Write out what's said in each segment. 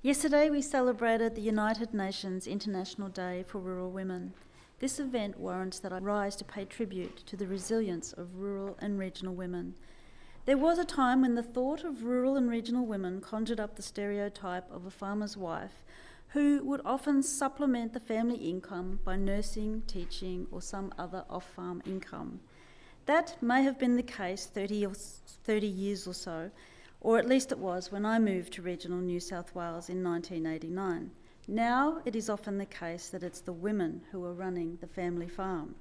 Yesterday we celebrated the United Nations International Day for Rural Women. This event warrants that I rise to pay tribute to the resilience of rural and regional women. There was a time when the thought of rural and regional women conjured up the stereotype of a farmer's wife who would often supplement the family income by nursing, teaching, or some other off-farm income. That may have been the case 30 years or so, or at least it was when I moved to regional New South Wales in 1989. Now it is often the case that it's the women who are running the family farm.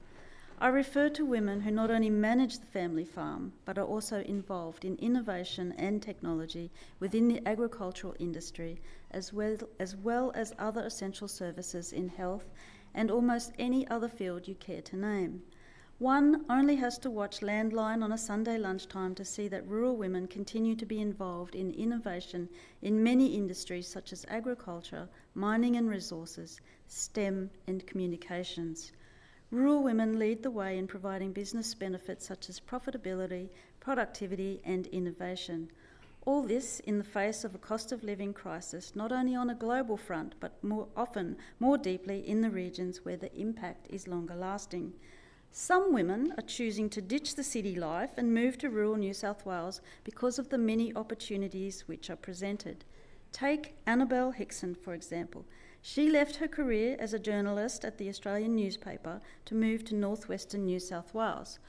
I refer to women who not only manage the family farm, but are also involved in innovation and technology within the agricultural industry, as well as other essential services in health and almost any other field you care to name. One only has to watch Landline on a Sunday lunchtime to see that rural women continue to be involved in innovation in many industries such as agriculture, mining and resources, STEM and communications. Rural women lead the way in providing business benefits such as profitability, productivity and innovation. All this in the face of a cost of living crisis, not only on a global front, but more deeply in the regions where the impact is longer lasting. Some women are choosing to ditch the city life and move to rural New South Wales because of the many opportunities which are presented. Take Annabelle Hickson, for example. She left her career as a journalist at the Australian newspaper to move to northwestern New South Wales.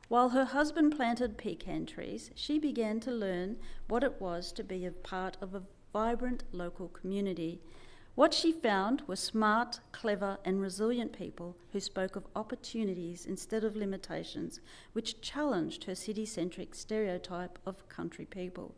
While her husband planted pecan trees, she began to learn what it was to be a part of a vibrant local community. What she found were smart, clever and resilient people who spoke of opportunities instead of limitations, which challenged her city-centric stereotype of country people.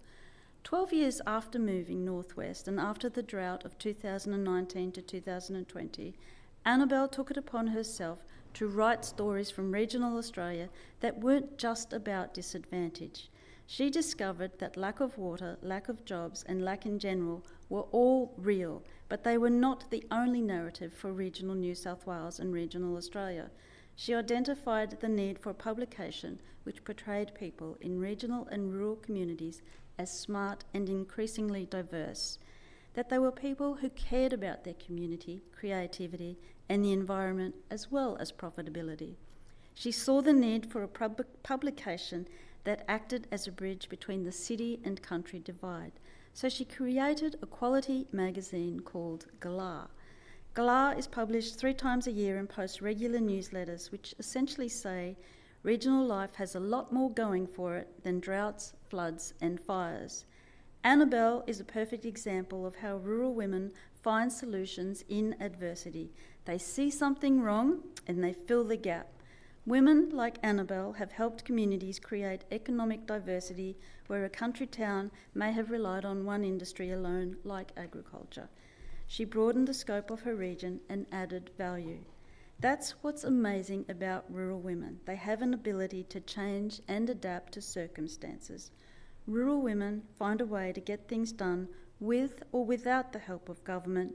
12 years after moving northwest and after the drought of 2019 to 2020, Annabelle took it upon herself to write stories from regional Australia that weren't just about disadvantage. She discovered that lack of water, lack of jobs and lack in general were all real, but they were not the only narrative for regional New South Wales and regional Australia. She identified the need for a publication which portrayed people in regional and rural communities as smart and increasingly diverse, that they were people who cared about their community, creativity and the environment as well as profitability. She saw the need for a publication that acted as a bridge between the city and country divide. So she created a quality magazine called Galah. Galah is published 3 times a year and posts regular newsletters which essentially say regional life has a lot more going for it than droughts, floods and fires. Annabelle is a perfect example of how rural women find solutions in adversity. They see something wrong and they fill the gap. Women like Annabelle have helped communities create economic diversity where a country town may have relied on one industry alone, like agriculture. She broadened the scope of her region and added value. That's what's amazing about rural women. They have an ability to change and adapt to circumstances. Rural women find a way to get things done with or without the help of government,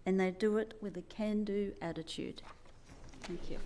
and they do it with a can-do attitude. Thank you.